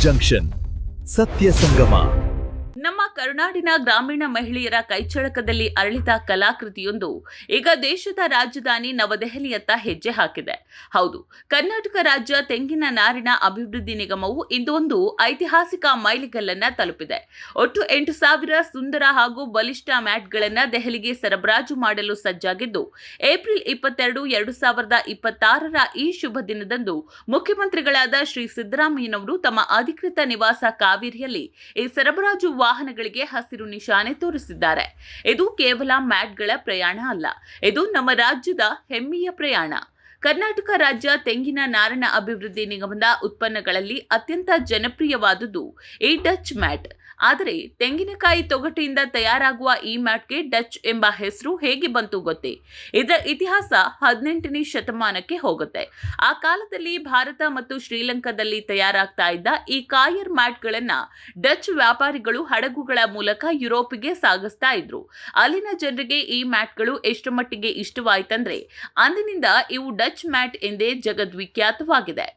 Junction ಸತ್ಯ ಸಂಗಮ. ನಮ್ಮ ಕರುನಾಡಿನ ಗ್ರಾಮೀಣ ಮಹಿಳೆಯರ ಕೈಚಳಕದಲ್ಲಿ ಅರಳಿದ ಕಲಾಕೃತಿಯೊಂದು ಈಗ ದೇಶದ ರಾಜಧಾನಿ ನವದೆಹಲಿಯತ್ತ ಹೆಜ್ಜೆ ಹಾಕಿದೆ. ಹೌದು, ಕರ್ನಾಟಕ ರಾಜ್ಯ ತೆಂಗಿನ ನಾರಿನ ಅಭಿವೃದ್ಧಿ ನಿಗಮವು ಇಂದೊಂದು ಐತಿಹಾಸಿಕ ಮೈಲಿಗಲ್ಲನ್ನ ತಲುಪಿದೆ. ಒಟ್ಟು 8,000 ಸುಂದರ ಹಾಗೂ ಬಲಿಷ್ಠ ಮ್ಯಾಟ್ಗಳನ್ನು ದೆಹಲಿಗೆ ಸರಬರಾಜು ಮಾಡಲು ಸಜ್ಜಾಗಿದ್ದು, ಏಪ್ರಿಲ್ 22, 2026ರ ಈ ಶುಭ ದಿನದಂದು ಮುಖ್ಯಮಂತ್ರಿಗಳಾದ ಶ್ರೀ ಸಿದ್ದರಾಮಯ್ಯನವರು ತಮ್ಮ ಅಧಿಕೃತ ನಿವಾಸ ಕಾವೇರಿಯಲ್ಲಿ ಈ ಸರಬರಾಜು ವಾಹನಗಳಿಗೆ ಹಸಿರು ನಿಶಾನೆ ತೋರಿಸಿದ್ದಾರೆ. ಇದು ಕೇವಲ ಮ್ಯಾಟ್ಗಳ ಪ್ರಯಾಣ ಅಲ್ಲ, ಇದು ನಮ್ಮ ರಾಜ್ಯದ ಹೆಮ್ಮೆಯ ಪ್ರಯಾಣ. ಕರ್ನಾಟಕ ರಾಜ್ಯ ತೆಂಗಿನ ನಾರಿನ ಅಭಿವೃದ್ಧಿ ನಿಗಮದ ಉತ್ಪನ್ನಗಳಲ್ಲಿ ಅತ್ಯಂತ ಜನಪ್ರಿಯವಾದುದು ಈ ಡಚ್ ಮ್ಯಾಟ್. ಆದರೆ ತೆಂಗಿನಕಾಯಿ ತೊಗಟೆಯಿಂದ ತಯಾರಾಗುವ ಈ ಮ್ಯಾಟ್ಗೆ ಡಚ್ ಎಂಬ ಹೆಸರು ಹೇಗೆ ಬಂತು ಗೊತ್ತೇ? ಇದರ ಇತಿಹಾಸ 18ನೇ ಶತಮಾನಕ್ಕೆ ಹೋಗುತ್ತೆ. ಆ ಕಾಲದಲ್ಲಿ ಭಾರತ ಮತ್ತು ಶ್ರೀಲಂಕಾದಲ್ಲಿ ತಯಾರಾಗ್ತಾ ಇದ್ದ ಈ ಕಾಯರ್ ಮ್ಯಾಟ್ಗಳನ್ನ ಡಚ್ ವ್ಯಾಪಾರಿಗಳು ಹಡಗುಗಳ ಮೂಲಕ ಯುರೋಪಿಗೆ ಸಾಗಿಸ್ತಾ ಇದ್ರು. ಅಲ್ಲಿನ ಜನರಿಗೆ ಈ ಮ್ಯಾಟ್ಗಳು ಎಷ್ಟು ಮಟ್ಟಿಗೆ ಇಷ್ಟವಾಯ್ತಂದ್ರೆ ಅಂದಿನಿಂದ ಇವು ಡಚ್ ಮ್ಯಾಟ್ ಎಂದೇ ಜಗದ್ವಿಖ್ಯಾತವಾಗಿದೆ.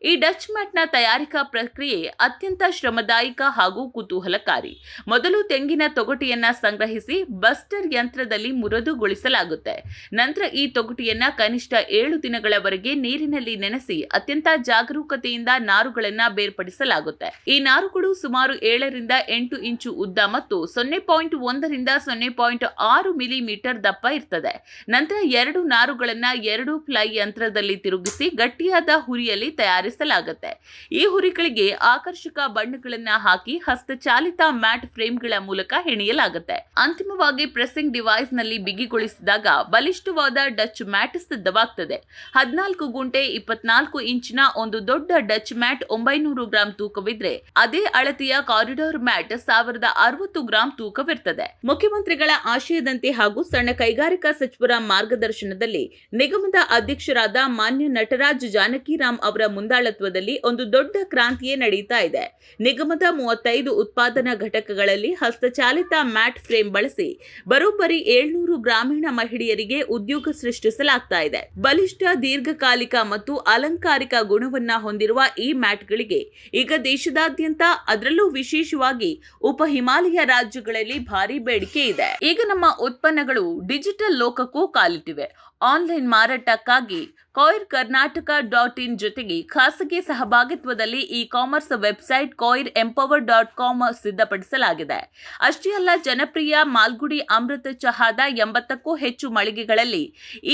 ಈ ಡಚ್ ಮ್ಯಾಟ್ನ ತಯಾರಿಕಾ ಪ್ರಕ್ರಿಯೆ ಅತ್ಯಂತ ಶ್ರಮದಾಯಕ ಹಾಗೂ ಕುತೂಹಲಕಾರಿ. ಮೊದಲು ತೆಂಗಿನ ತೊಗಟೆಯನ್ನ ಸಂಗ್ರಹಿಸಿ ಬಸ್ಟರ್ ಯಂತ್ರದಲ್ಲಿ ಮುರದುಗೊಳಿಸಲಾಗುತ್ತೆ. ನಂತರ ಈ ತೊಗಟೆಯನ್ನ ಕನಿಷ್ಠ 7 ದಿನಗಳವರೆಗೆ ನೀರಿನಲ್ಲಿ ನೆನೆಸಿ ಅತ್ಯಂತ ಜಾಗರೂಕತೆಯಿಂದ ನಾರುಗಳನ್ನ ಬೇರ್ಪಡಿಸಲಾಗುತ್ತೆ. ಈ ನಾರುಗಳು ಸುಮಾರು 7 ರಿಂದ 8 ಇಂಚು ಉದ್ದ ಮತ್ತು 0.1 ರಿಂದ 0.6 ಮಿಲಿಮೀಟರ್ ದಪ್ಪ ಇರ್ತದೆ. ನಂತರ 2 ನಾರುಗಳನ್ನ 2 ಫ್ಲೈ ಯಂತ್ರದಲ್ಲಿ ತಿರುಗಿಸಿ ಗಟ್ಟಿಯಾದ ಹುರಿಯಲ್ಲಿ ತಯಾರಿಸಲಾಗುತ್ತೆ. ಈ ಹುರಿಗಳಿಗೆ ಆಕರ್ಷಕ ಬಣ್ಣಗಳನ್ನ ಹಾಕಿ ಹಸ್ತಚಾಲಿತ ಮ್ಯಾಟ್ ಫ್ರೇಮ್ಗಳ ಮೂಲಕ ಹೆಣೆಯಲಾಗುತ್ತೆ. ಅಂತಿಮವಾಗಿ ಪ್ರೆಸ್ಸಿಂಗ್ ಡಿವೈಸ್ ನಲ್ಲಿ ಬಿಗಿಗೊಳಿಸಿದಾಗ ಬಲಿಷ್ಠವಾದ ಡಚ್ ಮ್ಯಾಟ್ ಸಿದ್ಧವಾಗ್ತದೆ. 14 ಗುಂಟೆ 24 ಇಂಚಿನ ಒಂದು ದೊಡ್ಡ ಡಚ್ ಮ್ಯಾಟ್ 900 ಗ್ರಾಂ ತೂಕವಿದ್ರೆ, ಅದೇ ಅಳತೆಯ ಕಾರಿಡಾರ್ ಮ್ಯಾಟ್ 1060 ಗ್ರಾಂ ತೂಕವಿರ್ತದೆ. ಮುಖ್ಯಮಂತ್ರಿಗಳ ಆಶಯದಂತೆ ಹಾಗೂ ಸಣ್ಣ ಕೈಗಾರಿಕಾ ಸಚಿವರ ಮಾರ್ಗದರ್ಶನದಲ್ಲಿ ನಿಗಮದ ಅಧ್ಯಕ್ಷರಾದ ಮಾನ್ಯ ನಟರಾಜ್ ಜಾನಕಿರಾಮ್ ಅವರ ಮುಂದಾಳತ್ವದಲ್ಲಿ ಒಂದು ದೊಡ್ಡ ಕ್ರಾಂತಿಯೇ ನಡೀತಾ ಇದೆ. ನಿಗಮದ 35 ಉತ್ಪಾದನಾ ಘಟಕಗಳಲ್ಲಿ ಹಸ್ತಚಾಲಿತ ಮ್ಯಾಟ್ ಫ್ರೇಮ್ ಬಳಸಿ ಬರೋಬ್ಬರಿ 700 ಗ್ರಾಮೀಣ ಮಹಿಳೆಯರಿಗೆ ಉದ್ಯೋಗ ಸೃಷ್ಟಿಸಲಾಗ್ತಾ ಇದೆ. ಬಲಿಷ್ಠ, ದೀರ್ಘಕಾಲಿಕ ಮತ್ತು ಅಲಂಕಾರಿಕ ಗುಣವನ್ನ ಹೊಂದಿರುವ ಈ ಮ್ಯಾಟ್ಗಳಿಗೆ ಈಗ ದೇಶದಾದ್ಯಂತ, ಅದರಲ್ಲೂ ವಿಶೇಷವಾಗಿ ಉಪ ಹಿಮಾಲಯ ರಾಜ್ಯಗಳಲ್ಲಿ ಭಾರಿ ಬೇಡಿಕೆ ಇದೆ. ಈಗ ನಮ್ಮ ಉತ್ಪನ್ನಗಳು ಡಿಜಿಟಲ್ ಲೋಕಕ್ಕೂ ಕಾಲಿಟ್ಟಿವೆ. ಆನ್ಲೈನ್ ಮಾರಾಟಕ್ಕಾಗಿ coirkarnataka.in ಜೊತೆಗೆ ಖಾಸಗಿ ಸಹಭಾಗಿತ್ವದಲ್ಲಿ ಇ-ಕಾಮರ್ಸ್ ವೆಬ್ಸೈಟ್ coirempower.com ಸಿದ್ಧಪಡಿಸಲಾಗಿದೆ. ಅಷ್ಟೇ ಅಲ್ಲ, ಜನಪ್ರಿಯ ಮಾಲ್ಗುಡಿ ಅಮೃತ ಚಹಾದ 80ಕ್ಕೂ ಹೆಚ್ಚು ಮಳಿಗೆಗಳಲ್ಲಿ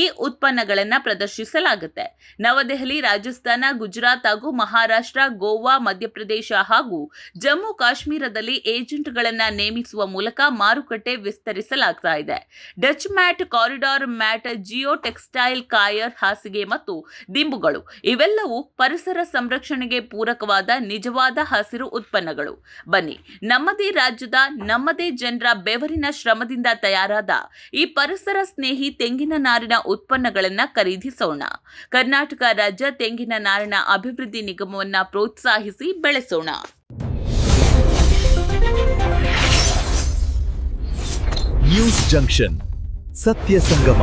ಈ ಉತ್ಪನ್ನಗಳನ್ನು ಪ್ರದರ್ಶಿಸಲಾಗುತ್ತೆ. ನವದೆಹಲಿ, ರಾಜಸ್ಥಾನ, ಗುಜರಾತ್ ಹಾಗೂ ಮಹಾರಾಷ್ಟ್ರ, ಗೋವಾ, ಮಧ್ಯಪ್ರದೇಶ ಹಾಗೂ ಜಮ್ಮು ಕಾಶ್ಮೀರದಲ್ಲಿ ಏಜೆಂಟ್ಗಳನ್ನು ನೇಮಿಸುವ ಮೂಲಕ ಮಾರುಕಟ್ಟೆ ವಿಸ್ತರಿಸಲಾಗ್ತಾ ಇದೆ. Dutch mat, corridor mat, Jio textile, coir, ಹಾಸಿಗೆ ಮತ್ತು ದಿಂಬುಗಳು ಇವೆಲ್ಲವೂ ಪರಿಸರ ಸಂರಕ್ಷಣೆಗೆ ಪೂರಕವಾದ ನಿಜವಾದ ಹಸಿರು ಉತ್ಪನ್ನಗಳು. ಬನ್ನಿ, ನಮ್ಮದೇ ರಾಜ್ಯದ, ನಮ್ಮದೇ ಜನರ ಬೆವರಿನ ಶ್ರಮದಿಂದ ತಯಾರಾದ ಈ ಪರಿಸರ ಸ್ನೇಹಿ ತೆಂಗಿನ ನಾರಿನ ಉತ್ಪನ್ನಗಳನ್ನು ಖರೀದಿಸೋಣ. ಕರ್ನಾಟಕ ರಾಜ್ಯ ತೆಂಗಿನ ನಾರಿನ ಅಭಿವೃದ್ಧಿ ನಿಗಮವನ್ನು ಪ್ರೋತ್ಸಾಹಿಸಿ ಬೆಳೆಸೋಣ. ನ್ಯೂಸ್ ಜಂಕ್ಷನ್ ಸತ್ಯ ಸಂಗಮ.